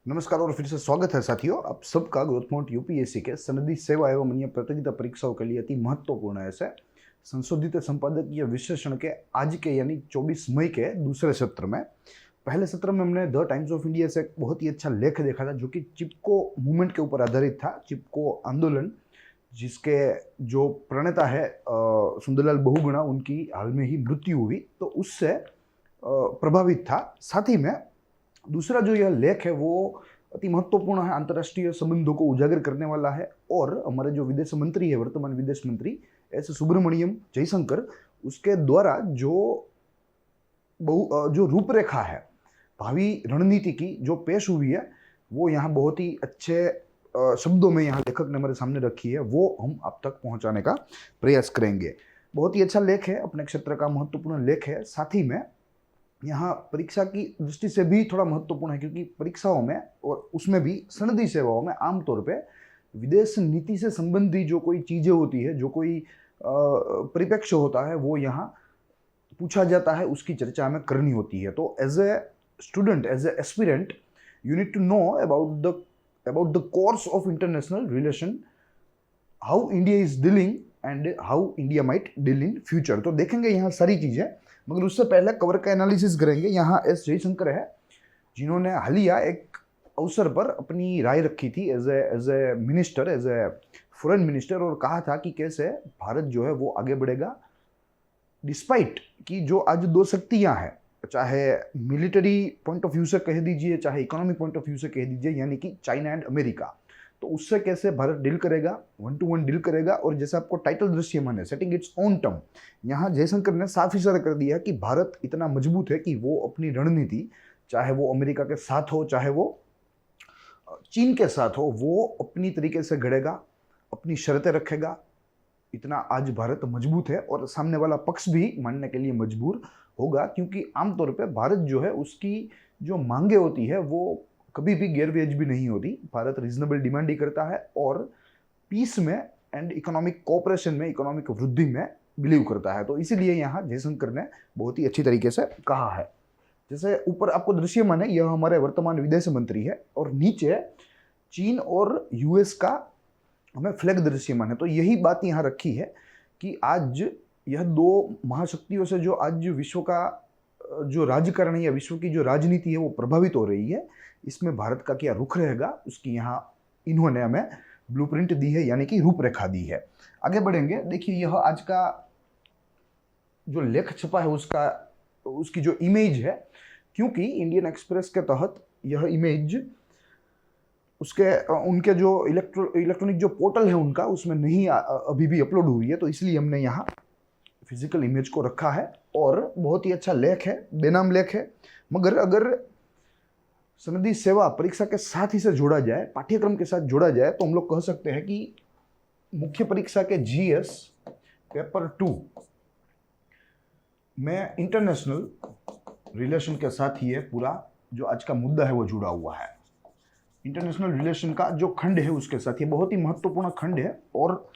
नमस्कार और फिर से स्वागत है साथियों, आप सबका ग्रोथ माउंट यूपीएससी के सनदी सेवा एवं अन्य प्रतियोगिता परीक्षाओं के लिए अति महत्वपूर्ण ऐसे संशोधित संपादकीय विश्लेषण के आज के यानी 24 मई के दूसरे सत्र में पहले सत्र में हमने द टाइम्स ऑफ इंडिया से एक बहुत ही अच्छा लेख देखा था जो कि चिपको मूवमेंट के ऊपर आधारित था। चिपको आंदोलन जिसके जो प्रणेता है सुंदरलाल बहुगुणा, उनकी हाल में ही मृत्यु हुई, तो उससे प्रभावित था। साथ ही में दूसरा जो यह लेख है वो अति महत्वपूर्ण है, अंतर्राष्ट्रीय संबंधों को उजागर करने वाला है। और हमारे जो विदेश मंत्री है, वर्तमान विदेश मंत्री एस सुब्रमण्यम जयशंकर, उसके द्वारा जो रूपरेखा है भावी रणनीति की जो पेश हुई है, वो यहाँ बहुत ही अच्छे शब्दों में यहाँ लेखक ने हमारे सामने रखी है, वो हम आप तक पहुँचाने का प्रयास करेंगे। बहुत ही अच्छा लेख है, अपने क्षेत्र का महत्वपूर्ण लेख है। साथ ही में यहाँ परीक्षा की दृष्टि से भी थोड़ा महत्वपूर्ण है, क्योंकि परीक्षाओं में और उसमें भी सनदी सेवाओं में आमतौर पे विदेश नीति से संबंधी जो कोई चीज़ें होती है, जो कोई परिप्रेक्ष्य होता है, वो यहाँ पूछा जाता है, उसकी चर्चा हमें करनी होती है। तो as a student, as a aspirant, you need to know about the course of international relation, how India is dealing and how India might deal in future. तो देखेंगे यहाँ सारी चीज़ें, मगर उससे पहले कवर का एनालिसिस करेंगे। यहाँ एस जयशंकर है, जिन्होंने हालिया एक अवसर पर अपनी राय रखी थी as a minister, as a foreign minister, और कहा था कि कैसे भारत जो है वो आगे बढ़ेगा डिस्पाइट कि जो आज दो शक्तियाँ हैं, चाहे मिलिट्री पॉइंट ऑफ व्यू से कह दीजिए, चाहे इकोनॉमिक पॉइंट ऑफ व्यू से कह दीजिए, यानी कि चाइना एंड अमेरिका, तो उससे कैसे भारत डील करेगा, 1 to 1 डील करेगा। और जैसे आपको टाइटल दृश्यमान है, सेटिंग इट्स ओन टर्म, यहाँ जयशंकर ने साफ इशारा कर दिया कि भारत इतना मजबूत है कि वो अपनी रणनीति, चाहे वो अमेरिका के साथ हो, चाहे वो चीन के साथ हो, वो अपनी तरीके से घड़ेगा, अपनी शर्तें रखेगा। इतना आज भारत मजबूत है और सामने वाला पक्ष भी मानने के लिए मजबूर होगा, क्योंकि आमतौर पर भारत जो है उसकी जो मांगे होती है वो कभी भी गैरवेज भी नहीं होती। भारत रीजनेबल डिमांड ही करता है और पीस में एंड इकोनॉमिक कोऑपरेशन में, इकोनॉमिक वृद्धि में बिलीव करता है। तो इसीलिए यहाँ जयशंकर ने बहुत ही अच्छी तरीके से कहा है। जैसे ऊपर आपको दृश्यमान है, यह हमारे वर्तमान विदेश मंत्री है, और नीचे चीन और यूएस का हमें फ्लैग दृश्यमान है। तो यही बात यहाँ रखी है कि आज यह दो महाशक्तियों से जो आज विश्व का जो राजकारण है या विश्व की जो राजनीति है वो प्रभावित हो रही है, इसमें भारत का क्या रुख रहेगा, उसकी यहाँ इन्होंने हमें ब्लूप्रिंट दी है, यानी कि रूपरेखा दी है। आगे बढ़ेंगे। देखिए, यह आज का जो लेख छपा है उसकी जो इमेज है, क्योंकि इंडियन एक्सप्रेस के तहत यह इमेज उनके जो इलेक्ट्रॉनिक जो पोर्टल है उनका, उसमें नहीं अभी भी अपलोड हुई है, तो इसलिए हमने यहाँ फिजिकल इमेज को रखा है। और बहुत ही अच्छा लेख है, बेनाम लेख है, मगर अगर सनदी सेवा परीक्षा के साथ ही से जोड़ा जाए, पाठ्यक्रम के साथ जोड़ा जाए, तो हम लोग कह सकते हैं कि मुख्य परीक्षा के जीएस पेपर 2 में इंटरनेशनल रिलेशन के साथ ही ये पूरा जो आज का मुद्दा है वो जुड़ा हुआ है। इंटरनेशनल रिलेशन का जो खंड है उसके साथ, ये बहुत ही महत्वपूर्ण खंड है, और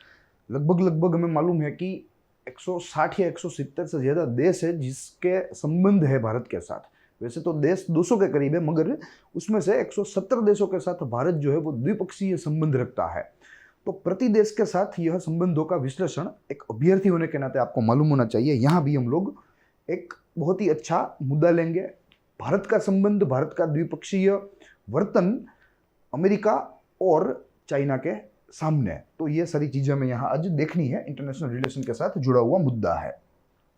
लगभग हमें मालूम है कि 160 या 170 से ज़्यादा देश है जिसके संबंध है भारत के साथ। वैसे तो देश 200 के करीब है, मगर उसमें से 170 देशों के साथ भारत जो है वो द्विपक्षीय संबंध रखता है। तो प्रति देश के साथ यह संबंधों का विश्लेषण एक अभ्यर्थी होने के नाते आपको मालूम होना चाहिए। यहाँ भी हम लोग एक बहुत ही अच्छा मुद्दा लेंगे, भारत का संबंध, भारत का द्विपक्षीय वर्तन अमेरिका और चाइना के सामने। तो ये सारी चीज़ें हमें यहाँ आज देखनी है, इंटरनेशनल रिलेशन के साथ जुड़ा हुआ मुद्दा है।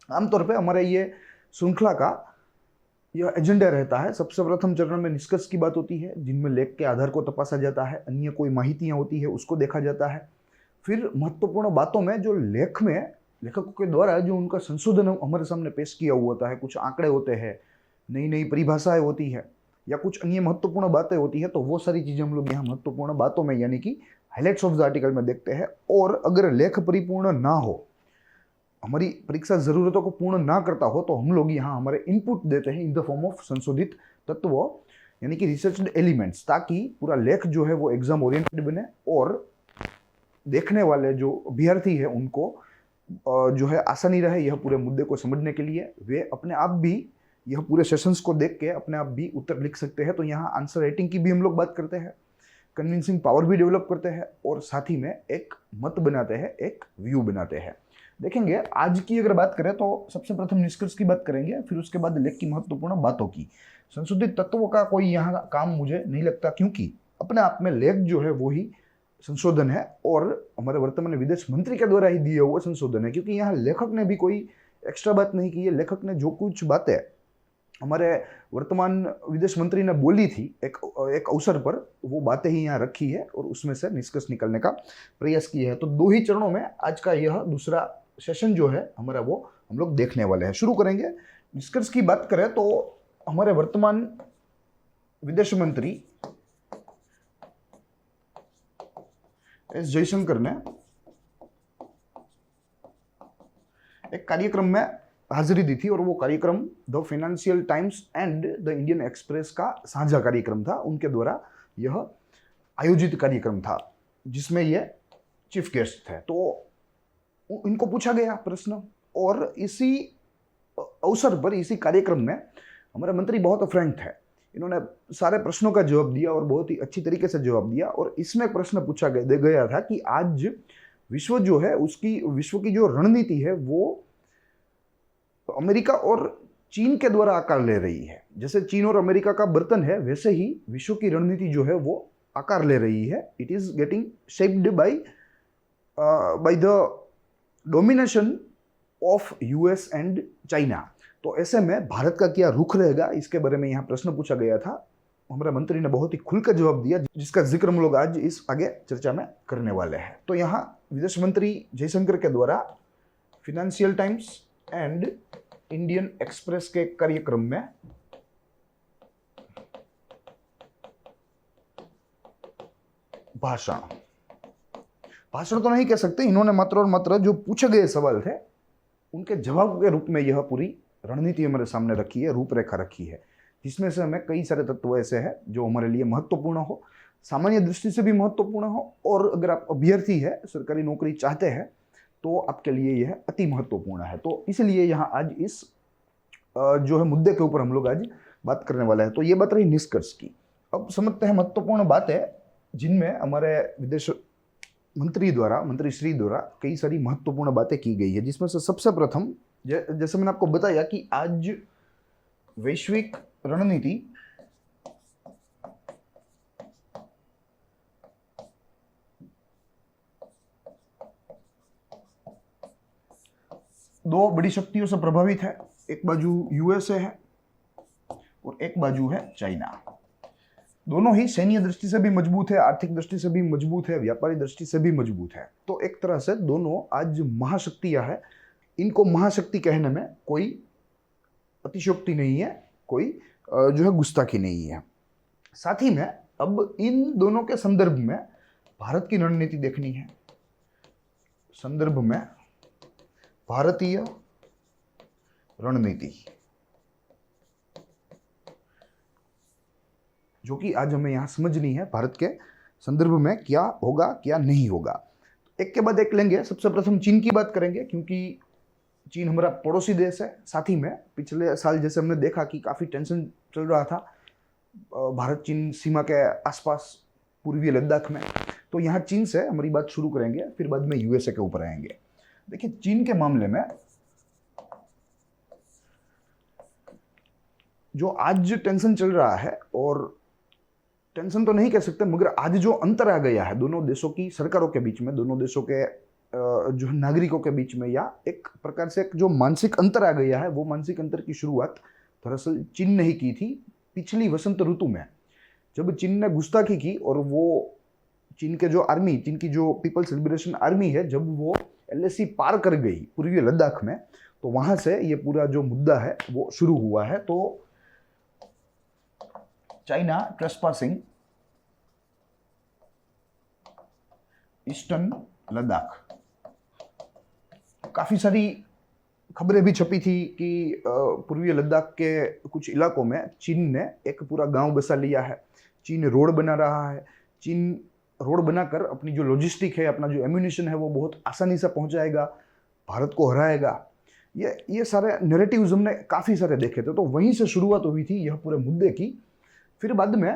आमतौर पर हमारे ये श्रृंखला का यह एजेंडा रहता है। सबसे प्रथम चरण में निष्कर्ष की बात होती है, जिनमें लेख के आधार को तपासा जाता है, अन्य कोई माहितियाँ होती है उसको देखा जाता है। फिर महत्वपूर्ण बातों में जो लेख में लेखकों के द्वारा जो उनका संशोधन हमारे सामने पेश किया हुआ होता है, कुछ आंकड़े होते हैं, नई नई परिभाषाएं होती है, या कुछ अन्य महत्वपूर्ण बातें होती है, तो वो सारी चीज़ें हम लोग यहाँ महत्वपूर्ण बातों में यानी कि हाईलाइट्स ऑफ द आर्टिकल में देखते हैं। और अगर लेख परिपूर्ण ना हो, हमारी परीक्षा जरूरतों को पूर्ण ना करता हो, तो हम लोग यहाँ हमारे इनपुट देते हैं इन द फॉर्म ऑफ संशोधित तत्व, यानी कि रिसर्च्ड एलिमेंट्स, ताकि पूरा लेख जो है वो एग्जाम ओरिएंटेड बने और देखने वाले जो अभ्यर्थी है उनको जो है आसानी रहे यह पूरे मुद्दे को समझने के लिए। वे अपने आप भी यह पूरे सेशंस को देख के अपने आप भी उत्तर लिख सकते हैं। तो यहाँ आंसर राइटिंग की भी हम लोग बात करते हैं, कन्विंसिंग पावर भी डेवलप करते हैं और साथ ही में एक मत बनाते हैं, एक व्यू बनाते हैं। देखेंगे आज की अगर बात करें तो सबसे प्रथम निष्कर्ष की बात करेंगे, फिर उसके बाद लेख की महत्वपूर्ण बातों की। संशोधित तत्वों का कोई यहाँ काम मुझे नहीं लगता, क्योंकि अपने आप में लेख जो है वो ही संशोधन है और हमारे वर्तमान विदेश मंत्री के द्वारा ही दिया हुआ संशोधन है, क्योंकि यहाँ लेखक ने भी कोई एक्स्ट्रा बात नहीं की है। लेखक ने जो कुछ बातें हमारे वर्तमान विदेश मंत्री ने बोली थी एक अवसर पर, वो बातें ही यहाँ रखी है और उसमें से निष्कर्ष निकालने का प्रयास किया है। तो 2 ही चरणों में आज का यह दूसरा सेशन जो है हमारा वो हम लोग देखने वाले हैं। शुरू करेंगे। निष्कर्ष की बात करें तो हमारे वर्तमान विदेश मंत्री एस जयशंकर ने एक कार्यक्रम में हाजिरी दी थी और वो कार्यक्रम the financial times and the Indian express का साझा कार्यक्रम था। उनके द्वारा यह आयोजित कार्यक्रम था जिसमें ये चीफ गेस्ट थे। तो इनको पूछा गया प्रश्न और इसी अवसर पर, इसी कार्यक्रम में हमारे मंत्री बहुत फ्रैंक थे। इन्होंने सारे प्रश्नों का जवाब दिया और बहुत ही अच्छी तरीके से जवाब दिया। और इसमें एक प्रश्न पूछा गया था कि आज विश्व जो है उसकी, विश्व की जो रणनीति है वो अमेरिका और चीन के द्वारा आकार ले रही है। जैसे चीन और अमेरिका का बर्तन है, वैसे ही विश्व की रणनीति जो है वो आकार ले रही है। It is getting shaped by the domination of US and China. तो ऐसे में भारत का क्या रुख रहेगा, इसके बारे में यहाँ प्रश्न पूछा गया था। हमारे मंत्री ने बहुत ही खुलकर जवाब दिया, जिसका जिक्र हम लोग आज इस आगे चर्चा में करने वाले हैं। तो यहाँ विदेश मंत्री जयशंकर के द्वारा financial times and Indian express के कार्यक्रम में भाषण तो नहीं कह सकते, इन्होंने मात्र और मात्र जो पूछे गए सवाल थे उनके जवाब के रूप में यह पूरी रणनीति हमारे सामने रखी है, रूपरेखा रखी है, जिसमें से हमें कई सारे तत्व ऐसे हैं जो हमारे लिए महत्वपूर्ण हो, सामान्य दृष्टि से भी महत्वपूर्ण हो, और अगर आप अभ्यर्थी है, सरकारी नौकरी चाहते हैं तो आपके लिए यह अति महत्वपूर्ण है। तो इसलिए यहाँ आज इस जो है मुद्दे के ऊपर हम लोग आज बात करने वाले हैं। तो ये बात रही निष्कर्ष की। अब समझते हैं महत्वपूर्ण बातें जिनमें हमारे विदेश मंत्री श्री द्वारा कई सारी महत्वपूर्ण बातें की गई है, जिसमें से सबसे प्रथम, जैसे मैंने आपको बताया कि आज वैश्विक रणनीति दो बड़ी शक्तियों से प्रभावित है। एक बाजू यूएसए है और एक बाजू है चाइना। दोनों ही सैन्य दृष्टि से भी मजबूत है, आर्थिक दृष्टि से भी मजबूत है, व्यापारी दृष्टि से भी मजबूत है। तो एक तरह से दोनों आज महाशक्तियां हैं। इनको महाशक्ति कहने में कोई अतिशयोक्ति नहीं है, कोई जो है गुस्ताखी नहीं है। साथ ही में अब इन दोनों के संदर्भ में भारत की रणनीति देखनी है। संदर्भ में भारतीय रणनीति, जो कि आज हमें यहां समझनी है, भारत के संदर्भ में क्या होगा क्या नहीं होगा। एक के बाद एक लेंगे। सबसे प्रथम चीन की बात करेंगे, क्योंकि चीन हमारा पड़ोसी देश है। साथ ही में पिछले साल जैसे हमने देखा कि काफ़ी टेंशन चल रहा था भारत चीन सीमा के आसपास पूर्वी लद्दाख में। तो यहाँ चीन से हमारी बात शुरू करेंगे, फिर बाद में यूएसए के ऊपर आएंगे। देखिए, चीन के मामले में जो आज टेंशन चल रहा है, और टेंशन तो नहीं कह सकते, मगर आज जो अंतर आ गया है दोनों देशों की सरकारों के बीच में, दोनों देशों के जो नागरिकों के बीच में, या एक प्रकार से एक जो मानसिक अंतर आ गया है, वो मानसिक अंतर की शुरुआत दरअसल चीन ने ही की थी पिछली वसंत ऋतु में, जब चीन ने गुस्ताखी की। और वो चीन के जो आर्मी, चीन की जो पीपल्स लिबरेशन आर्मी है, जब वो एलएसी पार कर गई पूर्वी लद्दाख में, तो वहां से ये पूरा जो मुद्दा है वो शुरू हुआ है। तो चाइना ट्रेसपासिंग ईस्टर्न लद्दाख, काफी सारी खबरें भी छपी थी कि पूर्वी लद्दाख के कुछ इलाकों में चीन ने एक पूरा गांव बसा लिया है। चीन रोड बना रहा है। चीन रोड बनाकर अपनी जो लॉजिस्टिक है, अपना जो एम्यूनिशन है, वो बहुत आसानी से पहुंचाएगा, भारत को हराएगा। ये सारे नैरेटिव्स हमने काफ़ी सारे देखे थे, तो वहीं से शुरुआत हुई थी यह पूरे मुद्दे की। फिर बाद में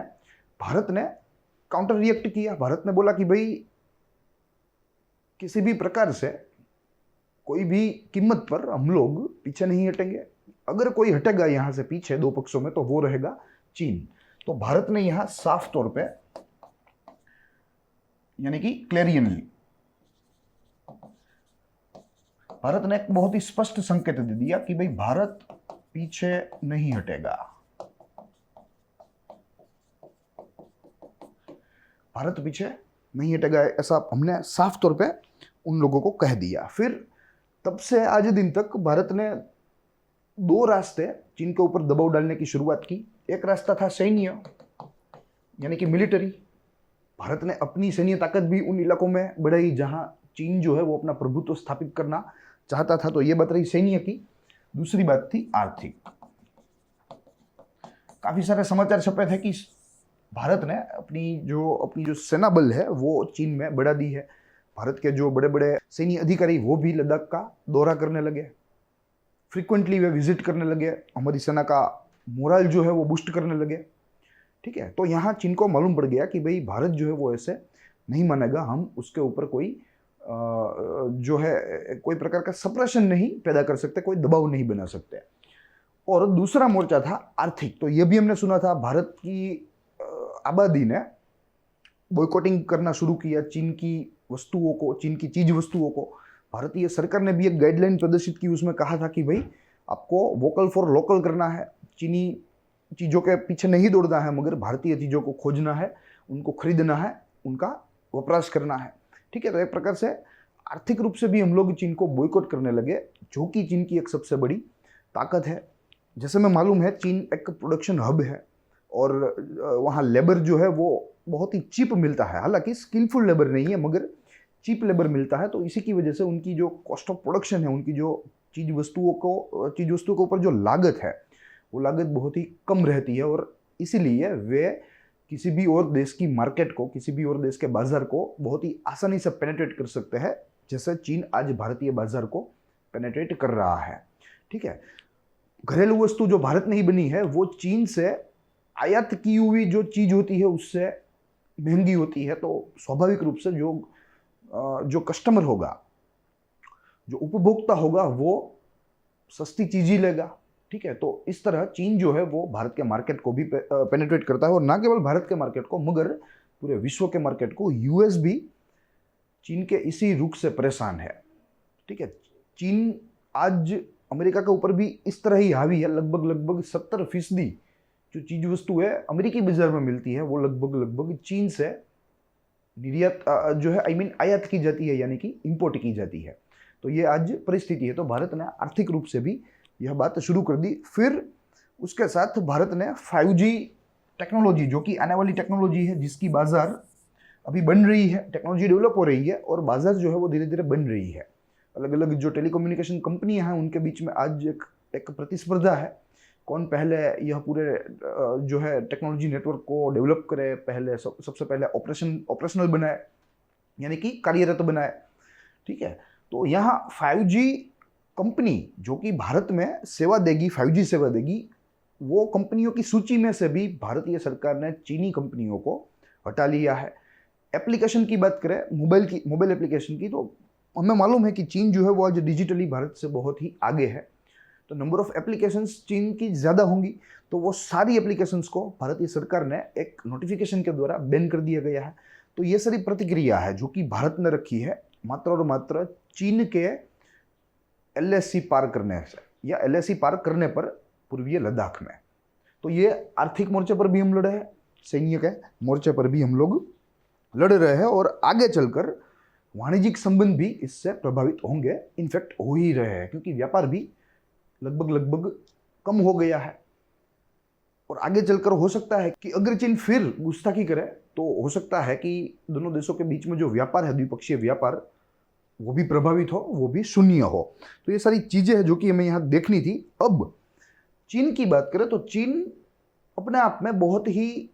भारत ने काउंटर रिएक्ट किया। भारत ने बोला कि भाई किसी भी प्रकार से कोई भी कीमत पर हम लोग पीछे नहीं हटेंगे। अगर कोई हटेगा यहाँ से पीछे दो पक्षों में तो वो रहेगा चीन। तो भारत ने यहाँ साफ तौर पे यानी कि क्लैरियनली भारत ने एक बहुत ही स्पष्ट संकेत दे दिया कि भाई भारत पीछे नहीं हटेगा, भारत पीछे नहीं हटेगा, ऐसा हमने साफ तौर पे उन लोगों को कह दिया। फिर तब से आज दिन तक भारत ने दो रास्ते चीन के ऊपर दबाव डालने की शुरुआत की। एक रास्ता था सैन्य यानी कि मिलिट्री। भारत ने अपनी सैन्य ताकत भी उन इलाकों में बढ़ाई जहां चीन जो है वो अपना प्रभुत्व स्थापित करना चाहता था, तो ये बात रही सैन्य की। दूसरी बात थी आर्थिक। काफी सारे समाचार छपे थे कि भारत ने अपनी जो सेना बल है वो चीन में बढ़ा दी है। भारत के जो बड़े बड़े सैन्य अधिकारी वो भी लद्दाख का दौरा करने लगे, फ्रीक्वेंटली वे विजिट करने लगे, हमारी सेना का मोरल जो है वो बूस्ट करने लगे। ठीक है, तो यहाँ चीन को मालूम पड़ गया कि भाई भारत जो है वो ऐसे नहीं मानेगा, हम उसके ऊपर कोई जो है कोई प्रकार का सप्रेशन नहीं पैदा कर सकते, कोई दबाव नहीं बना सकते। और दूसरा मोर्चा था आर्थिक। तो ये भी हमने सुना था भारत की आबादी ने बॉयकॉटिंग करना शुरू किया चीन की वस्तुओं को, चीन की चीज वस्तुओं को। भारतीय सरकार ने भी एक गाइडलाइन प्रदर्शित की, उसमें कहा था कि भाई आपको वोकल फॉर लोकल करना है, चीनी चीज़ों के पीछे नहीं दौड़ना है, मगर भारतीय चीज़ों को खोजना है, उनको खरीदना है, उनका वपराश करना है। ठीक है, तो एक प्रकार से आर्थिक रूप से भी हम लोग चीन को बॉयकॉट करने लगे, जो कि चीन की एक सबसे बड़ी ताकत है। जैसे मैं मालूम है चीन एक प्रोडक्शन हब है और वहाँ लेबर जो है वो बहुत ही चीप मिलता है। हालांकि स्किलफुल लेबर नहीं है मगर चीप लेबर मिलता है, तो इसी की वजह से उनकी जो कॉस्ट ऑफ प्रोडक्शन है, उनकी जो चीज वस्तुओं के ऊपर जो लागत है वो लागत बहुत ही कम रहती है। और इसीलिए वे किसी भी और देश की मार्केट को, किसी भी और देश के बाजार को बहुत ही आसानी से पेनेट्रेट कर सकते हैं, जैसे चीन आज भारतीय बाजार को पेनेट्रेट कर रहा है। ठीक है, घरेलू वस्तु जो भारत में ही बनी है वो चीन से आयात की हुई जो चीज होती है उससे महंगी होती है, तो स्वाभाविक रूप से जो कस्टमर होगा, जो उपभोक्ता होगा, वो सस्ती चीज ही लेगा। ठीक है, तो इस तरह चीन जो है वो भारत के मार्केट को भी पेनिट्रेट करता है, और ना केवल भारत के मार्केट को मगर पूरे विश्व के मार्केट को। यूएस भी चीन के इसी रुख से परेशान है। ठीक है, चीन आज अमेरिका के ऊपर भी इस तरह ही हावी है। लगभग 70% जो चीज वस्तु है अमेरिकी बाजार में मिलती है वो लगभग चीन से निर्यात जो है आयात की जाती है, यानी कि इंपोर्ट की जाती है। तो ये आज परिस्थिति है। तो भारत ने आर्थिक रूप से भी यह बात शुरू कर दी। फिर उसके साथ भारत ने 5G टेक्नोलॉजी, जो कि आने वाली टेक्नोलॉजी है, जिसकी बाजार अभी बन रही है, टेक्नोलॉजी डेवलप हो रही है और बाजार जो है वो धीरे धीरे बन रही है। अलग अलग जो टेलीकम्युनिकेशन कंपनियां हैं उनके बीच में आज एक प्रतिस्पर्धा है, कौन पहले यह पूरे जो है टेक्नोलॉजी नेटवर्क को डेवलप करे, पहले सबसे पहले ऑपरेशनल बनाए, यानी कि कार्यरत बनाए। ठीक है, तो यहाँ 5G कंपनी जो कि भारत में सेवा देगी, 5G सेवा देगी, वो कंपनियों की सूची में से भी भारतीय सरकार ने चीनी कंपनियों को हटा लिया है। एप्लीकेशन की बात करें, मोबाइल एप्लीकेशन की, तो हमें मालूम है कि चीन जो है वो आज डिजिटली भारत से बहुत ही आगे है। तो नंबर ऑफ एप्लीकेशंस चीन की ज़्यादा होंगी, तो वो सारी एप्लीकेशंस को भारतीय सरकार ने एक नोटिफिकेशन के द्वारा बैन कर दिया गया है। तो ये सारी प्रतिक्रिया है जो कि भारत ने रखी है मात्र और मात्र चीन के LAC पार करने से, या LAC पार करने पर पूर्वीय लद्दाख में। तो ये आर्थिक मोर्चे पर भी हम लड़े हैं, सैन्य के मोर्चे पर भी हम लोग लड़ रहे हैं, और आगे चलकर वाणिज्यिक संबंध भी इससे प्रभावित होंगे, इनफैक्ट हो ही रहे हैं, क्योंकि व्यापार भी लगभग कम हो गया है। और आगे चलकर हो सकता है कि अगर चीन फिर गुस्ताखी करे तो हो सकता है कि दोनों देशों के बीच में जो व्यापार है, द्विपक्षीय व्यापार, वो भी प्रभावित हो, वो भी शून्य हो। तो ये सारी चीजें हैं जो कि हमें यहाँ देखनी थी। अब चीन की बात करें तो चीन अपने आप में बहुत ही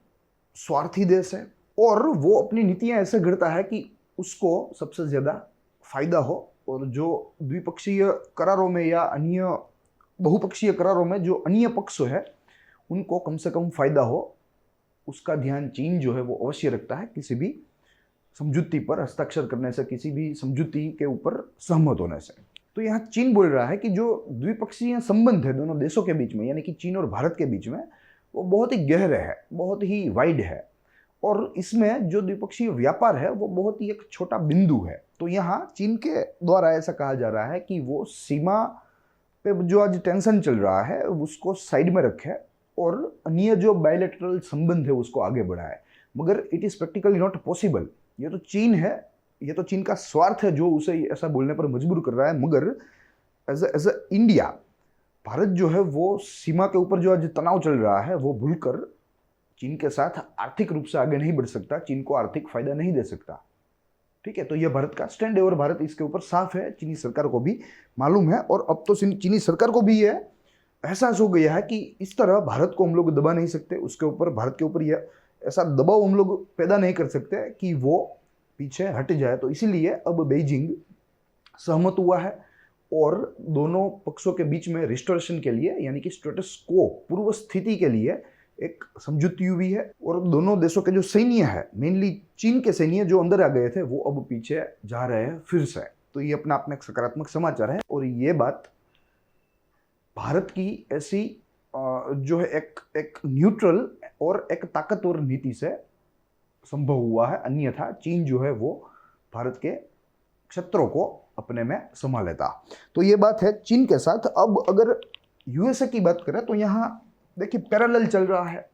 स्वार्थी देश है, और वो अपनी नीतियां ऐसे गढ़ता है कि उसको सबसे ज्यादा फायदा हो और जो द्विपक्षीय करारों में या अन्य बहुपक्षीय करारों में जो अन्य पक्ष है उनको कम से कम फायदा हो, उसका ध्यान चीन जो है वो अवश्य रखता है किसी भी समझौते पर हस्ताक्षर करने से, किसी भी समझौते के ऊपर सहमत होने से। तो यहाँ चीन बोल रहा है कि जो द्विपक्षीय संबंध है दोनों देशों के बीच में, यानी कि चीन और भारत के बीच में, वो बहुत ही गहरे है, बहुत ही वाइड है, और इसमें जो द्विपक्षीय व्यापार है वो बहुत ही एक छोटा बिंदु है। तो यहाँ चीन के द्वारा ऐसा कहा जा रहा है कि वो सीमा पे जो आज टेंशन चल रहा है उसको साइड में रखे और अन्य जो बायलैटरल संबंध है उसको आगे बढ़ाए, मगर it is practically not possible. ये तो चीन है, ये तो चीन का स्वार्थ है जो उसे ऐसा बोलने पर मजबूर कर रहा है, मगर एज अ इंडिया, भारत जो है वो सीमा के ऊपर जो आज तनाव चल रहा है वो भूलकर चीन के साथ आर्थिक रूप से आगे नहीं बढ़ सकता, चीन को आर्थिक फायदा नहीं दे सकता। ठीक है, तो यह भारत का स्टैंड है और भारत इसके ऊपर साफ है, चीनी सरकार को भी मालूम है, और अब तो चीनी सरकार को भी यह एहसास हो गया है कि इस तरह भारत को हम लोग दबा नहीं सकते, उसके ऊपर, भारत के ऊपर यह ऐसा दबाव हम लोग पैदा नहीं कर सकते कि वो पीछे हट जाए। तो इसीलिए अब बीजिंग सहमत हुआ है और दोनों पक्षों के बीच में रिस्टोरेशन के लिए, यानी कि स्टेटस को, पूर्व स्थिति के लिए एक समझौती हुई है, और दोनों देशों के जो सैन्य है, मेनली चीन के सैन्य जो अंदर आ गए थे वो अब पीछे जा रहे हैं फिर से। तो ये अपना अपना एक सकारात्मक समाचार है, और ये बात भारत की ऐसी जो है एक न्यूट्रल और एक ताकतवर नीति से संभव हुआ है, अन्यथा चीन जो है वो भारत के क्षेत्रों को अपने में समा लेता। तो ये बात है चीन के साथ। अब अगर यूएसए की बात करें तो यहाँ देखिए पैरेलल चल रहा है,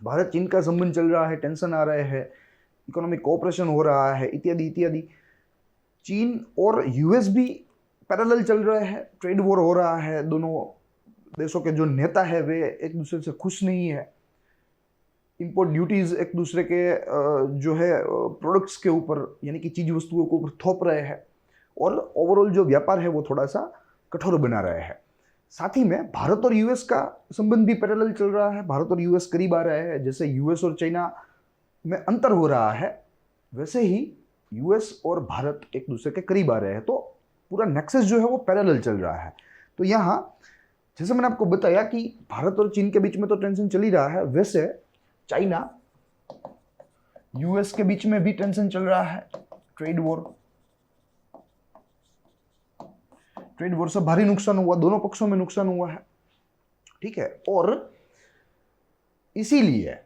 भारत चीन का संबंध चल रहा है, टेंशन आ रहे हैं, इकोनॉमिक कोऑपरेशन हो रहा है, इत्यादि इत्यादि। चीन और यूएस भी पैरेलल चल रहे हैं, ट्रेड वॉर हो रहा है, दोनों देशों के जो नेता है वे एक दूसरे से खुश नहीं है, इंपोर्ट ड्यूटीज एक दूसरे के जो है प्रोडक्ट्स के ऊपर, यानी कि चीज वस्तुओं के ऊपर थोप रहे हैं, और ओवरऑल जो व्यापार है वो थोड़ा सा कठोर बना रहे हैं। साथ ही में भारत और यूएस का संबंध भी पैरेलल चल रहा है, भारत और यूएस करीब आ रहे हैं, जैसे यूएस और चाइना में अंतर हो रहा है वैसे ही यूएस और भारत एक दूसरे के करीब आ रहे हैं। तो पूरा नेक्सस जो है वो पैरेलल चल रहा है। तो यहाँ जैसे मैंने आपको बताया कि भारत और चीन के बीच में तो टेंशन चल ही रहा है, वैसे चाइना यूएस के बीच में भी टेंशन चल रहा है, ट्रेड वॉर से भारी नुकसान हुआ, दोनों पक्षों में नुकसान हुआ है। ठीक है, और इसीलिए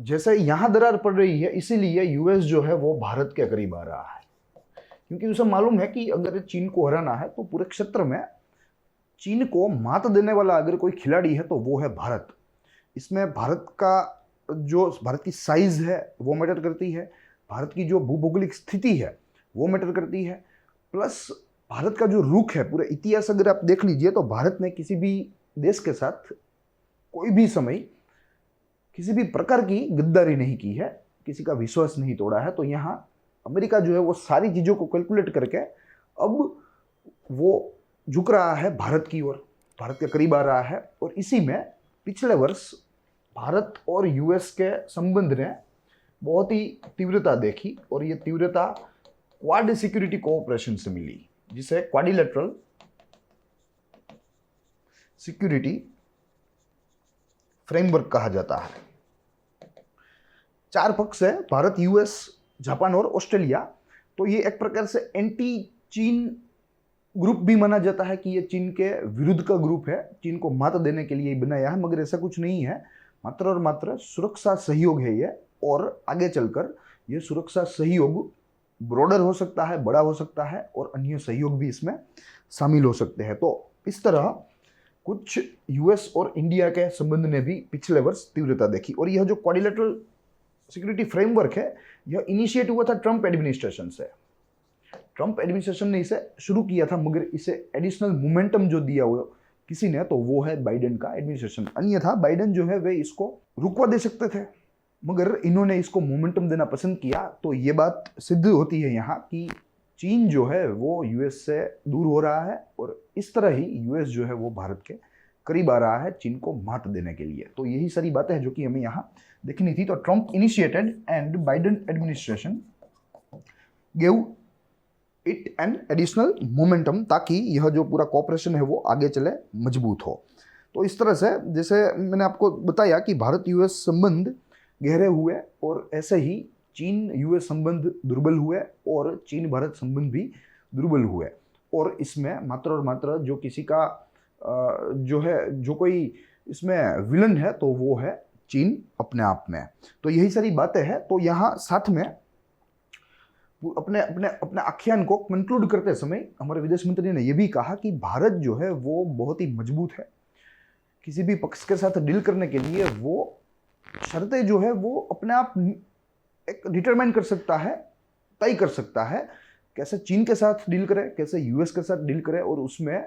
जैसे यहां दरार पड़ रही है, इसीलिए यूएस जो है वो भारत के करीब आ रहा है, क्योंकि उसे मालूम है कि अगर चीन को हराना है तो पूरे क्षेत्र में चीन को मात देने वाला अगर कोई खिलाड़ी है तो वो है भारत। इसमें भारत की साइज है वो मैटर करती है, भारत की जो भूभौगोलिक स्थिति है वो मैटर करती है, प्लस भारत का जो रुख है, पूरा इतिहास अगर आप देख लीजिए तो भारत ने किसी भी देश के साथ कोई भी समय किसी भी प्रकार की गद्दारी नहीं की है, किसी का विश्वास नहीं तोड़ा है। तो यहाँ अमेरिका जो है वो सारी चीज़ों को कैलकुलेट करके अब वो झुक रहा है भारत की ओर, भारत के करीब आ रहा है। और इसी में पिछले वर्ष भारत और यूएस के संबंध ने बहुत ही तीव्रता देखी, और ये तीव्रता क्वाड सिक्योरिटी कोऑपरेशन से मिली, जिसे क्वाड्रिलेटरल सिक्योरिटी फ्रेमवर्क कहा जाता है। 4 पक्ष है, भारत, यूएस, जापान और ऑस्ट्रेलिया। तो ये एक प्रकार से एंटी चीन ग्रुप भी माना जाता है कि ये चीन के विरुद्ध का ग्रुप है, चीन को मात देने के लिए बनाया है, मगर ऐसा कुछ नहीं है, मात्र और मात्र सुरक्षा सहयोग है ये। और आगे चलकर ये सुरक्षा सहयोग ब्रॉडर हो सकता है, बड़ा हो सकता है, और अन्य सहयोग भी इसमें शामिल हो सकते हैं। तो इस तरह कुछ यूएस और इंडिया के संबंध ने भी पिछले वर्ष तीव्रता देखी। और यह जो क्वाड्रिलेटरल सिक्योरिटी फ्रेमवर्क है यह इनिशिएट हुआ था ट्रंप एडमिनिस्ट्रेशन से। ट्रंप एडमिनिस्ट्रेशन ने इसे शुरू किया था, मगर इसे एडिशनल मोमेंटम जो दिया हुआ किसी ने, तो वो है बाइडेन का एडमिनिस्ट्रेशन। अन्यथा बाइडेन जो है वे इसको रुकवा दे सकते थे, मगर इन्होंने इसको मोमेंटम देना पसंद किया। तो ये बात सिद्ध होती है यहाँ कि चीन जो है वो यूएस से दूर हो रहा है, और इस तरह ही यूएस जो है वो भारत के करीब आ रहा है चीन को मात देने के लिए। तो यही सारी बातें हैं जो कि हमें यहाँ देखनी थी। तो Trump initiated and Biden administration gave it an additional momentum, ताकि यह जो पूरा कॉपरेशन है वो आगे चले, मजबूत हो। तो इस तरह से जैसे मैंने आपको बताया कि भारत यूएस संबंध गहरे हुए और ऐसे ही चीन यूएस संबंध दुर्बल हुए और चीन भारत संबंध भी दुर्बल हुए। और इसमें मात्र और मात्र जो किसी का जो है, जो कोई इसमें विलन है तो वो है चीन अपने आप में। तो यही सारी बातें हैं। तो यहाँ साथ में अपने अपने अपने आख्यान को कंक्लूड करते समय हमारे विदेश मंत्री ने यह भी कहा कि भारत जो है वो बहुत ही मजबूत है। किसी भी पक्ष के साथ डील करने के लिए वो शर्तें जो है वो अपने आप एक डिटरमाइन कर सकता है, तय कर सकता है, कैसे चीन के साथ डील करे, कैसे यूएस के साथ डील करे, और उसमें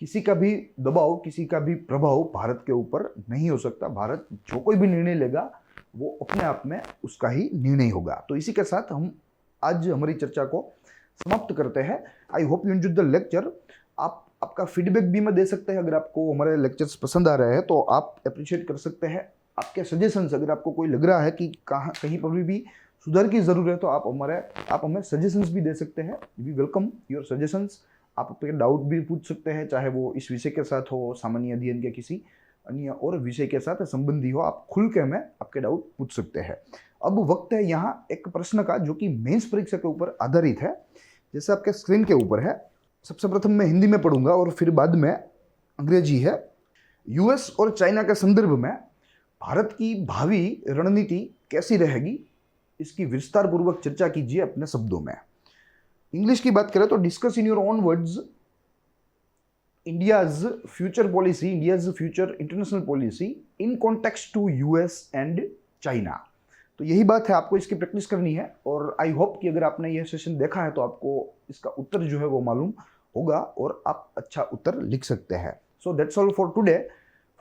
किसी का भी दबाव, किसी का भी प्रभाव भारत के ऊपर नहीं हो सकता। भारत जो कोई भी निर्णय लेगा वो अपने आप में उसका ही निर्णय होगा। तो इसी के साथ हम आज हमारी चर्चा को समाप्त करते हैं। I hope you enjoyed the lecture. आपका फीडबैक भी मैं दे सकते हैं। अगर आपको हमारे लेक्चर्स पसंद आ रहे हैं तो आप अप्रिशिएट कर सकते हैं। आपके सजेशंस, अगर आपको कोई लग रहा है कि कहीं पर भी सुधार की ज़रूरत है तो आप हमें सजेशंस भी दे सकते हैं। We welcome your suggestions. आप अपने डाउट भी पूछ सकते हैं, चाहे वो इस विषय के साथ हो, सामान्य अध्ययन के किसी अन्य और विषय के साथ संबंधी हो। आप खुल के हमें आपके डाउट पूछ सकते हैं। अब वक्त है यहाँ एक प्रश्न का जो कि मेंस परीक्षा के ऊपर आधारित है। जैसे आपके स्क्रीन के ऊपर है, सबसे प्रथम मैं हिंदी में पढ़ूंगा और फिर बाद में अंग्रेजी है। यूएस और चाइना के संदर्भ में भारत की भावी रणनीति कैसी रहेगी, इसकी विस्तार पूर्वक चर्चा कीजिए अपने शब्दों में। इंग्लिश की बात करें तो discuss in your own words India's future policy, India's future international policy in context to US and China. तो यही बात है, आपको इसकी प्रैक्टिस करनी है। और आई होप कि अगर आपने यह सेशन देखा है तो आपको इसका उत्तर जो है वो मालूम होगा और आप अच्छा उत्तर लिख सकते हैं। So that's all for today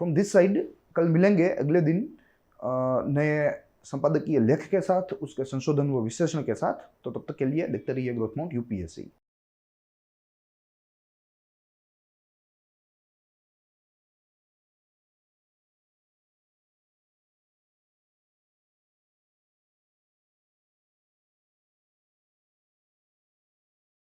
from this side. कल मिलेंगे अगले दिन नए संपादकीय लेख के साथ, उसके संशोधन व विश्लेषण के साथ। तो तब तक के लिए देखते रहिए ग्रोथ माउंट यूपीएससी।